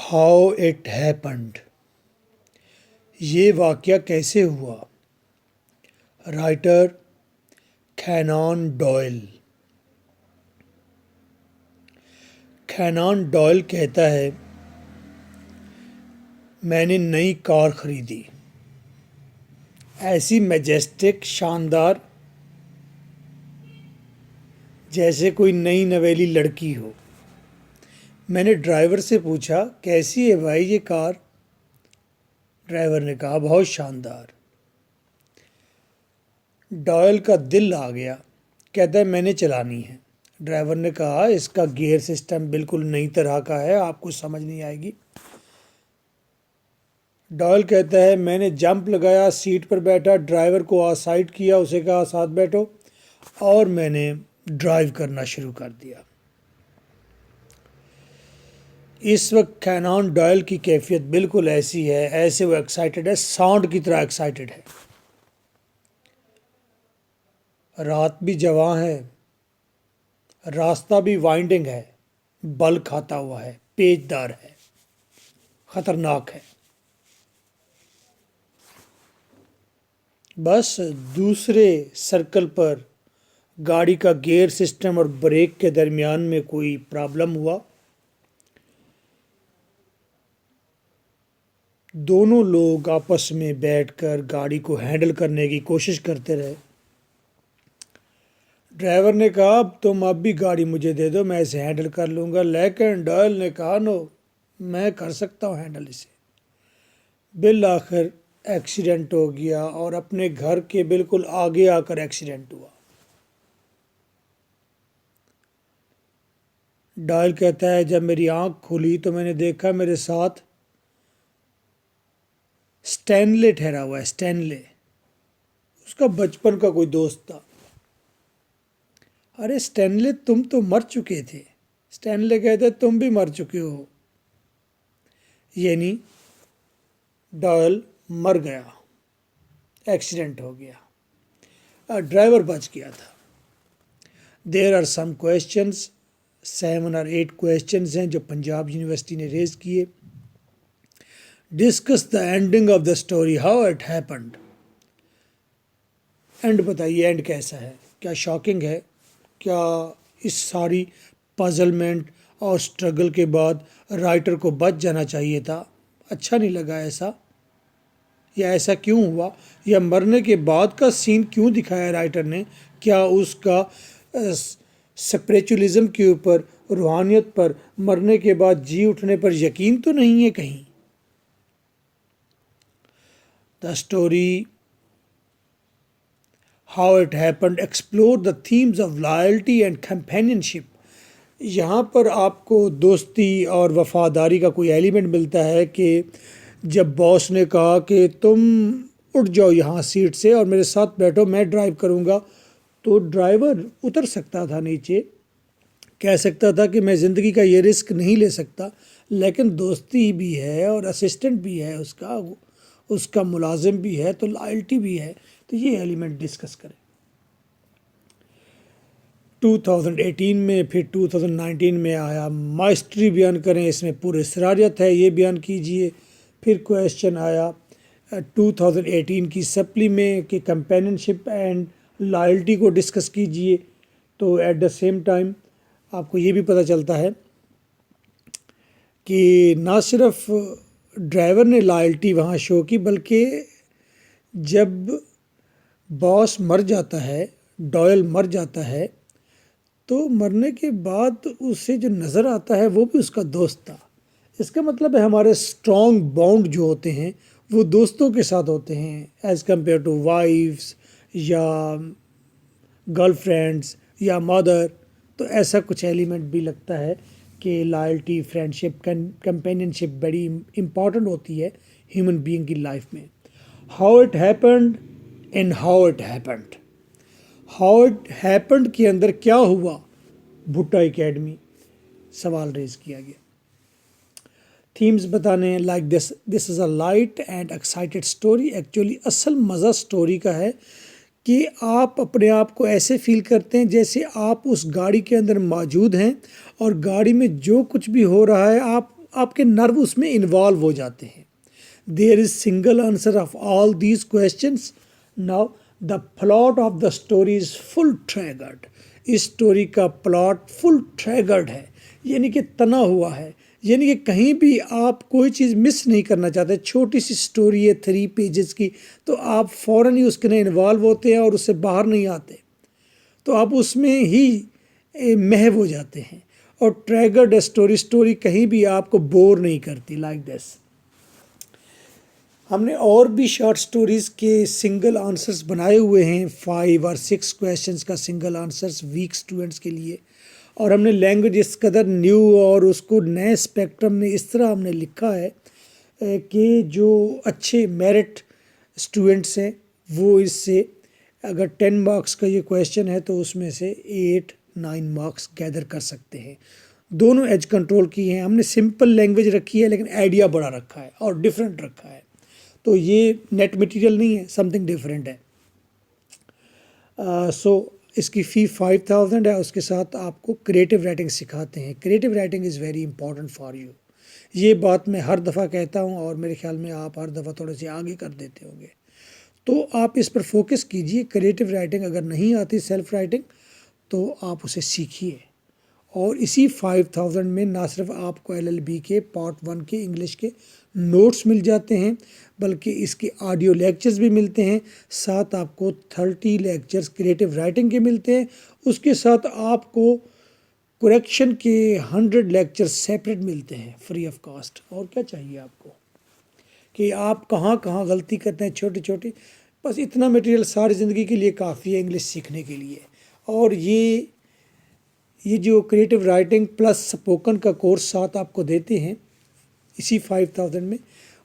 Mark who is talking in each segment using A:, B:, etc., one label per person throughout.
A: How it happened. ये वाक़या कैसे हुआ। Writer Conan Doyle. Conan Doyle कहता है, मैंने नई कार खरीदी, ऐसी मैजेस्टिक, शानदार, जैसे कोई नई नवेली लड़की हो। मैंने ड्राइवर से पूछा, कैसी है भाई ये कार। ड्राइवर ने कहा, बहुत शानदार। डॉयल का दिल आ गया, कहता है मैंने चलानी है। ड्राइवर ने कहा, इसका गियर सिस्टम बिल्कुल नई तरह का है, आपको समझ नहीं आएगी। डॉयल कहता है, मैंने जंप लगाया, सीट पर बैठा, ड्राइवर को आसाइड किया, उसे कहा साथ बैठो, और मैंने ड्राइव करना शुरू कर दिया। इस वक्त कैनन डॉयल की कैफियत बिल्कुल ऐसी है, ऐसे वो एक्साइटेड है, साउंड की तरह एक्साइटेड है। रात भी जवां है, रास्ता भी वाइंडिंग है, बल खाता हुआ है, पेचदार है, खतरनाक है। बस दूसरे सर्कल पर गाड़ी का गियर सिस्टम और ब्रेक के दरमियान में कोई प्रॉब्लम हुआ। दोनों लोग आपस में बैठकर गाड़ी को हैंडल करने की कोशिश करते रहे। ड्राइवर ने कहा, अब भी गाड़ी मुझे दे दो, मैं इसे हैंडल कर लूँगा। लेकिन डॉयल ने कहा, नो, मैं कर सकता हूँ हैंडल इसे। बिल आखिर एक्सीडेंट हो गया और अपने घर के बिल्कुल आगे आकर एक्सीडेंट हुआ। डॉयल कहता है, जब मेरी आंख खुली तो मैंने देखा मेरे साथ स्टैनले ठहरा हुआ है। स्टैनले उसका बचपन का कोई दोस्त था। अरे स्टैनले, तुम तो मर चुके थे। स्टैनले कहते, तुम भी मर चुके हो। यानी डॉयल मर गया, एक्सीडेंट हो गया, ड्राइवर बच गया था। देयर आर सम क्वेश्चंस, 7 और 8 क्वेश्चंस हैं जो पंजाब यूनिवर्सिटी ने रेज किए। Discuss the ending of the story, how it happened. And बताइए, एंड कैसा है, क्या शॉकिंग है, क्या इस सारी पजलमेंट और स्ट्रगल के बाद राइटर को बच जाना चाहिए था। अच्छा नहीं लगा ऐसा, या ऐसा क्यों हुआ, या मरने के बाद का सीन क्यों दिखाया राइटर ने। क्या उसका स्पिरिचुअलिज्म के ऊपर, रूहानियत पर, मरने के बाद जी उठने पर यकीन तो नहीं है कहीं। The story how it happened explore the themes of loyalty and companionship. यहाँ पर आपको दोस्ती और वफादारी का कोई एलिमेंट मिलता है कि जब बॉस ने कहा कि तुम उठ जाओ यहाँ सीट से और मेरे साथ बैठो, मैं ड्राइव करूँगा, तो ड्राइवर उतर सकता था नीचे, कह सकता था कि मैं ज़िंदगी का ये रिस्क नहीं ले सकता। लेकिन दोस्ती भी है और असिस्टेंट भी है, उसका मुलाजिम भी है, तो लॉयल्टी भी है। तो ये एलिमेंट डिस्कस करें। 2018 में, फिर 2019 में आया मास्टरी बयान करें, इसमें पूरी सरारियत है, ये बयान कीजिए। फिर क्वेश्चन आया 2018 की सप्ली में कि कंपेनियनशिप एंड लॉयल्टी को डिस्कस कीजिए। तो एट द सेम टाइम आपको ये भी पता चलता है कि ना सिर्फ ड्राइवर ने लॉयल्टी वहाँ शो की, बल्कि जब बॉस मर जाता है, डॉयल मर जाता है, तो मरने के बाद उसे जो नज़र आता है वो भी उसका दोस्त था। इसका मतलब है हमारे स्ट्रॉन्ग बॉन्ड जो होते हैं वो दोस्तों के साथ होते हैं, एज़ कम्पेयर टू वाइफ्स या गर्लफ्रेंड्स या मदर। तो ऐसा कुछ एलिमेंट भी लगता है कि लॉयल्टी, फ्रेंडशिप, कंपेनियनशिप बड़ी इम्पॉर्टेंट होती है ह्यूमन बीइंग की लाइफ में। How it happened and how it happened. How it happened के अंदर क्या हुआ, भुट्टा एकेडमी सवाल रेज किया गया। थीम्स बताने, like this is a light and excited story. Actually असल मज़ा स्टोरी का है कि आप अपने आप को ऐसे फील करते हैं जैसे आप उस गाड़ी के अंदर मौजूद हैं और गाड़ी में जो कुछ भी हो रहा है आप आपके नर्व उसमें इन्वॉल्व हो जाते हैं। There is single answer of all these questions. Now the plot of the story is full tragedy. इस स्टोरी का प्लॉट फुल ट्रैगर्ड है, यानी कि तना हुआ है, यानी कि कहीं भी आप कोई चीज़ मिस नहीं करना चाहते। छोटी सी स्टोरी है 3 पेजेस की, तो आप फ़ौरन ही उसके अंदर इन्वॉल्व होते हैं और उससे बाहर नहीं आते, तो आप उसमें ही महव हो जाते हैं। और ट्रैगर्ड स्टोरी कहीं भी आपको बोर नहीं करती, लाइक दिस। हमने और भी शॉर्ट स्टोरीज़ के सिंगल आंसर्स बनाए हुए हैं, 5 और 6 क्वेश्चंस का सिंगल आंसर्स वीक स्टूडेंट्स के लिए। और हमने लैंग्वेज इस कदर न्यू और उसको नए स्पेक्ट्रम में इस तरह हमने लिखा है कि जो अच्छे मेरिट स्टूडेंट्स हैं वो इससे, अगर 10 मार्क्स का ये क्वेश्चन है तो उसमें से 8-9 मार्क्स गैदर कर सकते हैं। दोनों एज कंट्रोल की हैं, हमने सिंपल लैंग्वेज रखी है लेकिन आइडिया बड़ा रखा है और डिफरेंट रखा है, तो ये नेट मटेरियल नहीं है, समथिंग डिफरेंट है। सो इसकी फ़ी 5000 है। उसके साथ आपको क्रिएटिव राइटिंग सिखाते हैं। Creative writing is very important for you. ये बात मैं हर दफ़ा कहता हूँ और मेरे ख्याल में आप हर दफ़ा थोड़े से आगे कर देते होंगे, तो आप इस पर फोकस कीजिए। क्रिएटिव राइटिंग अगर नहीं आती, सेल्फ राइटिंग, तो आप उसे सीखिए। और इसी 5000 में ना सिर्फ आपको LLB के पार्ट 1 के इंग्लिश के नोट्स मिल जाते हैं, बल्कि इसके ऑडियो लेक्चर्स भी मिलते हैं। साथ आपको 30 लेक्चर्स क्रिएटिव राइटिंग के मिलते हैं। उसके साथ आपको करेक्शन के 100 लेक्चर्स सेपरेट मिलते हैं फ्री ऑफ कॉस्ट। और क्या चाहिए आपको कि आप कहाँ कहाँ गलती करते हैं छोटी छोटी, बस इतना मटेरियल सारी ज़िंदगी के लिए काफ़ी है इंग्लिश सीखने के लिए। और ये जो क्रिएटिव राइटिंग प्लस स्पोकन का कोर्स साथ आपको देते हैं इसी 5000 में,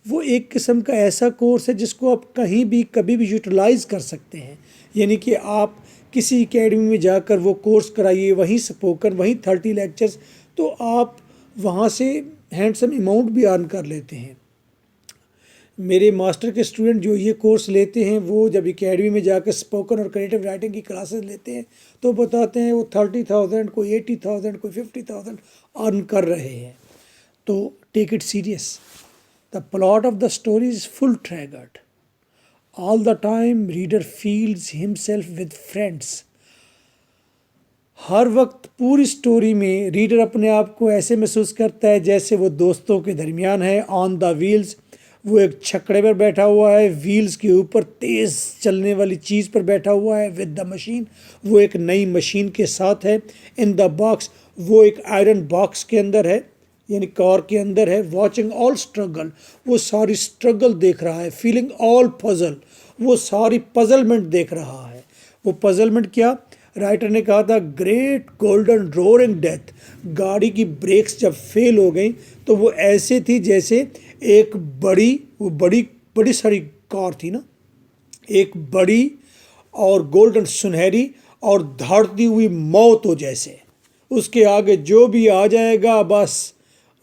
A: वो एक किस्म का ऐसा कोर्स है जिसको आप कहीं भी कभी भी यूटिलाइज़ कर सकते हैं। यानी कि आप किसी एकेडमी में जाकर वो कोर्स कराइए, वहीं स्पोकन, वहीं 30 लेक्चर्स, तो आप वहाँ से हैंडसम अमाउंट भी अर्न कर लेते हैं। मेरे मास्टर के स्टूडेंट जो ये कोर्स लेते हैं, वो जब एकेडमी में जाकर स्पोकन और क्रिएटिव राइटिंग की क्लासेस लेते हैं तो बताते हैं वो 30,000, कोई 80,000, कोई 50,000 अर्न कर रहे हैं। तो take it serious. The plot of the story is full tragedy. All the time reader feels himself with friends. हर वक्त पूरी स्टोरी में रीडर अपने आप को ऐसे महसूस करता है जैसे वो दोस्तों के दरमियान है। ऑन द व्हील्स, वो एक छकड़े पर बैठा हुआ है, व्हील्स के ऊपर तेज़ चलने वाली चीज़ पर बैठा हुआ है। विद द मशीन, वो एक नई मशीन के साथ है। इन द बॉक्स, वो एक आयरन बॉक्स के अंदर है, यानी कार के अंदर है। वॉचिंग ऑल स्ट्रगल, वो सारी स्ट्रगल देख रहा है। फीलिंग ऑल पजल, वो सारी पजलमेंट देख रहा है। वो पजलमेंट क्या, राइटर ने कहा था ग्रेट गोल्डन रोरिंग डेथ। गाड़ी की ब्रेक्स जब फेल हो गई तो वो ऐसे थी जैसे एक बड़ी सारी कार थी ना, एक बड़ी और गोल्डन सुनहरी और धाड़ती हुई मौत हो जैसे। उसके आगे जो भी आ जाएगा बस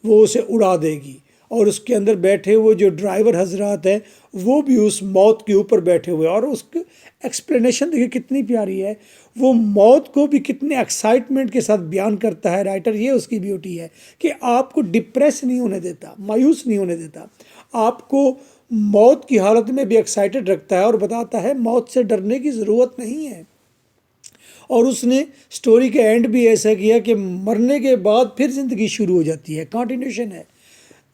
A: वो उसे उड़ा देगी। और उसके अंदर बैठे हुए जो ड्राइवर हजरात हैं वो भी उस मौत के ऊपर बैठे हुए। और उसकी एक्सप्लेनेशन देखिए कितनी प्यारी है। वो मौत को भी कितने एक्साइटमेंट के साथ बयान करता है राइटर। ये उसकी ब्यूटी है कि आपको डिप्रेस नहीं होने देता, मायूस नहीं होने देता, आपको मौत की हालत में भी एक्साइटेड रखता है और बताता है मौत से डरने की ज़रूरत नहीं है। और उसने स्टोरी के एंड भी ऐसा किया कि मरने के बाद फिर ज़िंदगी शुरू हो जाती है, कंटिन्यूशन है।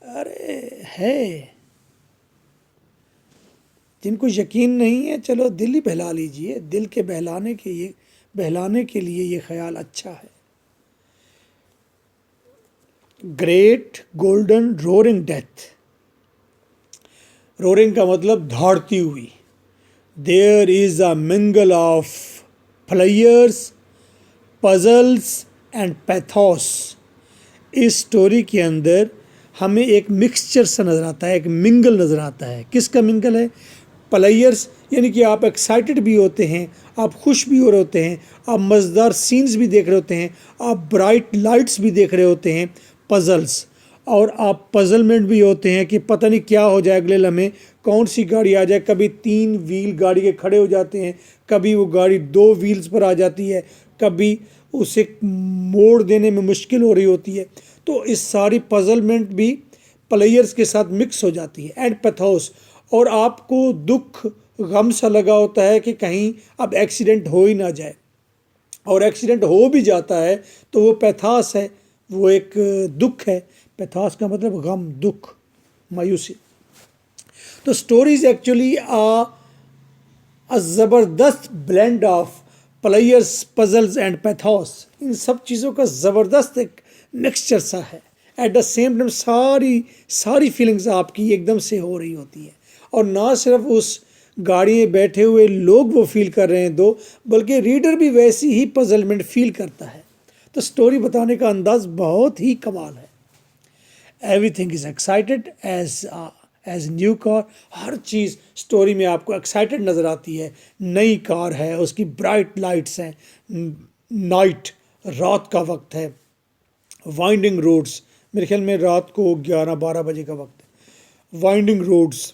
A: अरे है, जिनको यकीन नहीं है चलो दिल ही बहला लीजिए। दिल के बहलाने के लिए ये ख्याल अच्छा है। Great golden roaring death. Roaring का मतलब धाड़ती हुई। There is a mingle of flyers, puzzles and pathos. इस स्टोरी के अंदर हमें एक मिक्सचर सा नज़र आता है, एक मिंगल नज़र आता है। किसका मिंगल है? प्लेयर्स, यानी कि आप एक्साइटेड भी होते हैं, आप खुश भी हो रहे होते हैं, आप मज़ेदार सीन्स भी देख रहे होते हैं, आप ब्राइट लाइट्स भी देख रहे होते हैं। पजल्स, और आप पजलमेंट भी होते हैं कि पता नहीं क्या हो जाए अगले लम्हे, कौन सी गाड़ी आ जाए। कभी 3 व्हील गाड़ी के खड़े हो जाते हैं, कभी वो गाड़ी 2 व्हील्स पर आ जाती है, कभी उसे मोड़ देने में मुश्किल हो रही होती है। तो इस सारी पजलमेंट भी प्लेयर्स के साथ मिक्स हो जाती है। एंड पैथोस, और आपको दुख गम सा लगा होता है कि कहीं अब एक्सीडेंट हो ही ना जाए, और एक्सीडेंट हो भी जाता है तो वो पैथास है, वो एक दुख है। पैथास का मतलब गम, दुख, मायूसी। तो स्टोरीज एक्चुअली ज़बरदस्त blend of players, puzzles and pathos. इन सब चीज़ों का ज़बरदस्त एक मिक्सचर सा है। एट द सेम टाइम सारी सारी फीलिंग्स आपकी एकदम से हो रही होती है, और ना सिर्फ उस गाड़ी में बैठे हुए लोग वो फील कर रहे हैं दो, बल्कि रीडर भी वैसी ही पजलमेंट फील करता है। तो स्टोरी बताने का अंदाज बहुत ही कमाल है। Everything is excited as new car. हर चीज़ स्टोरी में आपको एक्साइटेड नज़र आती है। नई कार है, उसकी ब्राइट लाइट्स हैं, नाइट, रात का वक्त है, वाइंडिंग रोड्स, मेरे ख्याल में रात को 11-12 बजे का वक्त है, वाइंडिंग रोड्स,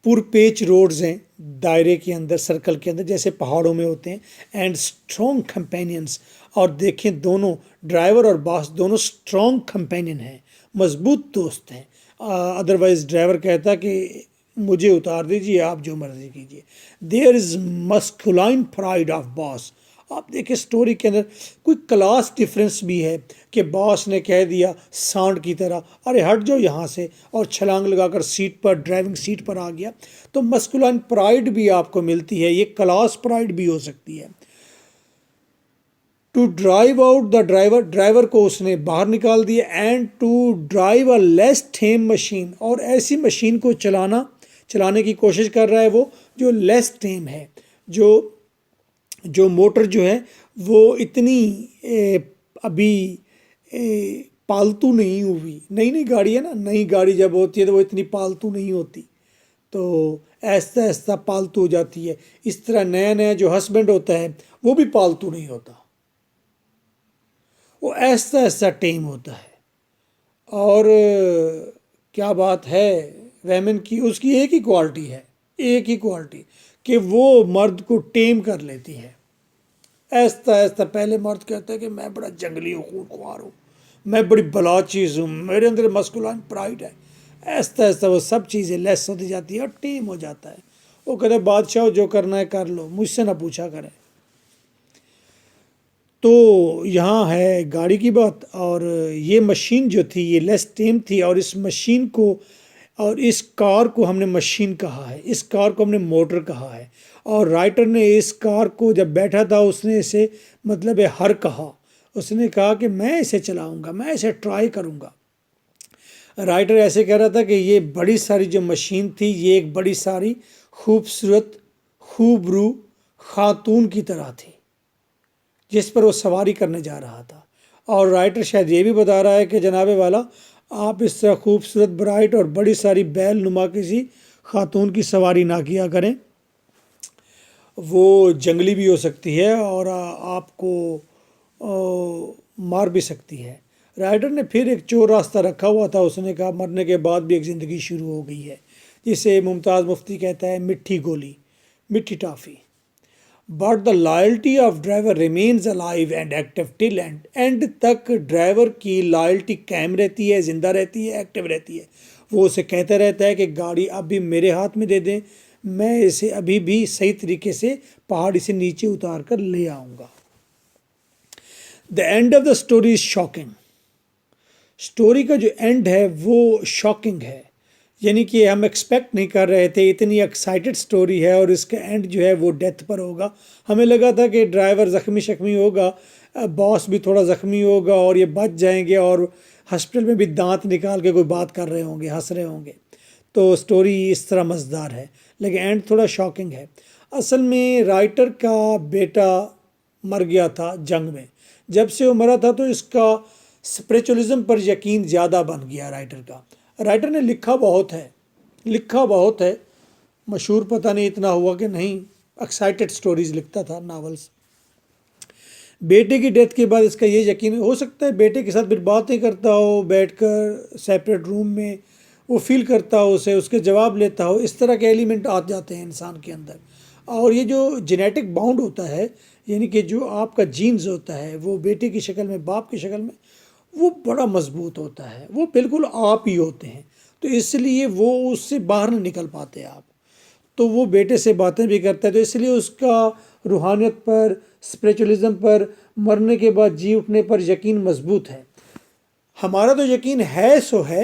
A: पुरपेच रोड्स हैं दायरे के अंदर, सर्कल के अंदर, जैसे पहाड़ों में होते हैं। एंड स्ट्रॉन्ग कंपेनियंस, और देखें दोनों ड्राइवर और बॉस दोनों स्ट्रॉन्ग कंपेनियन हैं, मजबूत दोस्त हैं। अदरवाइज ड्राइवर कहता कि मुझे उतार दीजिए, आप जो मर्जी कीजिए। There is masculine pride of boss. आप देखिए स्टोरी के अंदर कोई क्लास डिफरेंस भी है कि बॉस ने कह दिया सांड की तरह, अरे हट जाओ यहाँ से, और छलांग लगाकर सीट पर, ड्राइविंग सीट पर आ गया। तो मस्कुलाइन प्राइड भी आपको मिलती है, ये क्लास प्राइड भी हो सकती है। To drive out the driver, driver को उसने बाहर निकाल दिया। And to drive a less tame machine, और ऐसी मशीन को चलाने की कोशिश कर रहा है वो जो लेस टेम है, जो मोटर जो है वो इतनी अभी पालतू नहीं हुई। नई नई गाड़ी है ना, नई गाड़ी जब होती है तो वो इतनी पालतू नहीं होती, तो ऐसा ऐसा पालतू हो जाती है। इस तरह नया नया जो हस्बैंड होता है वो भी पालतू नहीं होता, वो ऐसा ऐसा टेम होता है। और क्या बात है वेमेन की, उसकी एक ही क्वालिटी है, एक ही क्वालिटी, कि वो मर्द को टेम कर लेती है। ऐसा ऐसा पहले मर्द कहता है कि मैं बड़ा जंगली हूँ, खूंखार हूँ, मैं बड़ी बला चीज़ हूँ, मेरे अंदर मस्कुलाइन प्राइड है। ऐसा ऐसा वो सब चीज़ें लेस होती जाती है और टेम हो जाता है। वो कहते बादशाह जो करना है कर लो, मुझसे ना पूछा करें। तो यहाँ है गाड़ी की बात, और ये मशीन जो थी ये लेस टेम थी, और इस मशीन को, और इस कार को हमने मशीन कहा है, इस कार को हमने मोटर कहा है। और राइटर ने इस कार को जब बैठा था उसने इसे मतलब है हर कहा, उसने कहा कि मैं इसे चलाऊंगा, मैं इसे ट्राई करूंगा। राइटर ऐसे कह रहा था कि ये बड़ी सारी जो मशीन थी ये एक बड़ी सारी खूबसूरत खूबरू खातून की तरह थी जिस पर वो सवारी करने जा रहा था। और राइटर शायद ये भी बता रहा है कि जनाबे वाला, आप इस तरह खूबसूरत, ब्राइट और बड़ी सारी बैल नुमा किसी खातून की सवारी ना किया करें, वो जंगली भी हो सकती है और आपको मार भी सकती है। राइटर ने फिर एक चोर रास्ता रखा हुआ था, उसने कहा मरने के बाद भी एक ज़िंदगी शुरू हो गई है, जिसे मुमताज़ मुफ्ती कहता है मिट्टी गोली, मिट्टी टाफ़ी। But the loyalty of driver remains alive and active till end तक ड्राइवर की लॉयल्टी कायम रहती है, ज़िंदा रहती है, एक्टिव रहती है। वो उसे कहता रहता है कि गाड़ी अब भी मेरे हाथ में दे दें, मैं इसे अभी भी सही तरीके से पहाड़ी से नीचे उतार कर ले आऊँगा। The end of the story is shocking. Story का जो एंड है वो शॉकिंग है, यानी कि हम एक्सपेक्ट नहीं कर रहे थे, इतनी एक्साइटेड स्टोरी है और इसका एंड जो है वो डेथ पर होगा। हमें लगा था कि ड्राइवर ज़ख्मी शख्मी होगा, बॉस भी थोड़ा ज़ख्मी होगा और ये बच जाएंगे और हॉस्पिटल में भी दांत निकाल के कोई बात कर रहे होंगे, हंस रहे होंगे। तो स्टोरी इस तरह मज़ेदार है, लेकिन एंड थोड़ा शॉकिंग है। असल में राइटर का बेटा मर गया था जंग में, जब से वो मरा था तो इसका स्पिरिचुअलिज्म पर यकीन ज़्यादा बन गया राइटर का। राइटर ने लिखा बहुत है, मशहूर पता नहीं इतना हुआ कि नहीं, एक्साइटेड स्टोरीज़ लिखता था, नावल्स। बेटे की डेथ के बाद इसका ये यकीन हो सकता है बेटे के साथ फिर बातें करता हो, बैठकर सेपरेट रूम में वो फील करता हो उसे, उसके जवाब लेता हो, इस तरह के एलिमेंट आ जाते हैं इंसान के अंदर। और ये जो जेनेटिक बाउंड होता है, यानी कि जो आपका जीन्स होता है वो बेटे की शक्ल में, बाप की शक्ल में, वो बड़ा मजबूत होता है, वो बिल्कुल आप ही होते हैं। तो इसलिए वो उससे बाहर नहीं निकल पाते आप। तो वो बेटे से बातें भी करता है, तो इसलिए उसका रूहानियत पर, स्पिरिचुअलिज्म पर, मरने के बाद जी उठने पर यकीन मजबूत है। हमारा तो यकीन है सो है,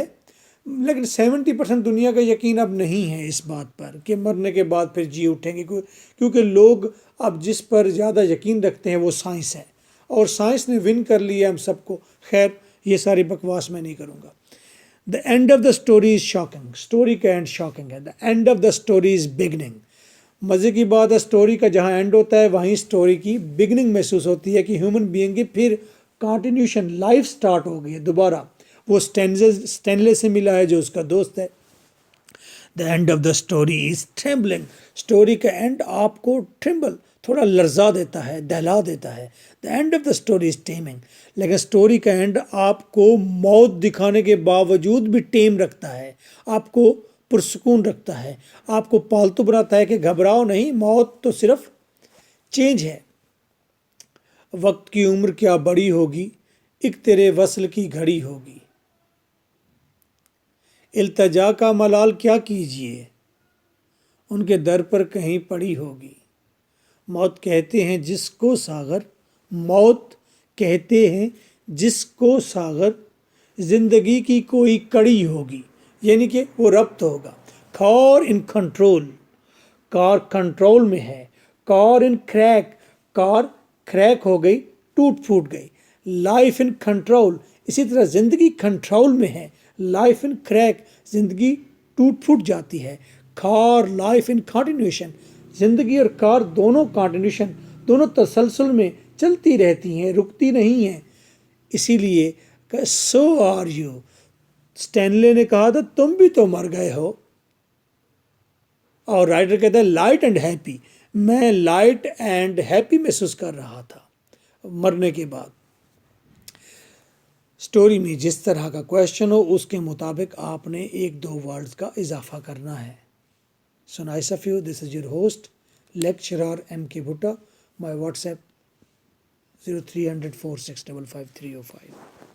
A: लेकिन 70% दुनिया का यकीन अब नहीं है इस बात पर कि मरने के बाद फिर जी उठेंगे, क्योंकि लोग अब जिस पर ज़्यादा यकीन रखते हैं वो साइंस है, और साइंस ने विन कर लिया हम सबको। खैर, ये सारी बकवास मैं नहीं करूँगा। The end of the story is shocking, story का एंड शॉकिंग है। The end of the story is beginning. मज़े की बात है, स्टोरी का जहाँ एंड होता है वहीं स्टोरी की बिगनिंग महसूस होती है कि ह्यूमन बीइंग की फिर कंटिन्यूशन, लाइफ स्टार्ट हो गई है दोबारा। वो स्टैनले से मिला है जो उसका दोस्त है। The end of the story is trembling. Story का एंड आपको ट्रिम्बल, थोड़ा लर्जा देता है, दहला देता है। The end of the story is taming. लेकिन स्टोरी का एंड आपको मौत दिखाने के बावजूद भी टेम रखता है, आपको पुरसुकून रखता है, आपको पालतू बनाता है कि घबराओ नहीं, मौत तो सिर्फ चेंज है। वक्त की उम्र क्या बड़ी होगी, एक तेरे वसल की घड़ी होगी। इल्तजा का मलाल क्या कीजिए, उनके दर पर कहीं पड़ी होगी। मौत कहते हैं जिसको सागर, मौत कहते हैं जिसको सागर, जिंदगी की कोई कड़ी होगी, यानी कि वो रब्त होगा। Car in control, car control में है। Car in crack, car crack हो गई, टूट फूट गई। लाइफ इन कंट्रोल, इसी तरह जिंदगी कंट्रोल में है। लाइफ इन क्रैक, जिंदगी टूट फूट जाती है। कार लाइफ इन कंटिन्यूशन, जिंदगी और कार दोनों कंटिन्यूशन, दोनों तसलसल में चलती रहती हैं, रुकती नहीं हैं। इसीलिए सो आर यू, स्टैनले ने कहा था तुम भी तो मर गए हो। और राइटर कहता है लाइट एंड हैप्पी, मैं लाइट एंड हैप्पी महसूस कर रहा था मरने के बाद। स्टोरी में जिस तरह का क्वेश्चन हो उसके मुताबिक आपने एक दो वर्ड्स का इजाफा करना है। So nice of you, this is your host lecturer MK Bhutta। My WhatsApp 0300 4655 305।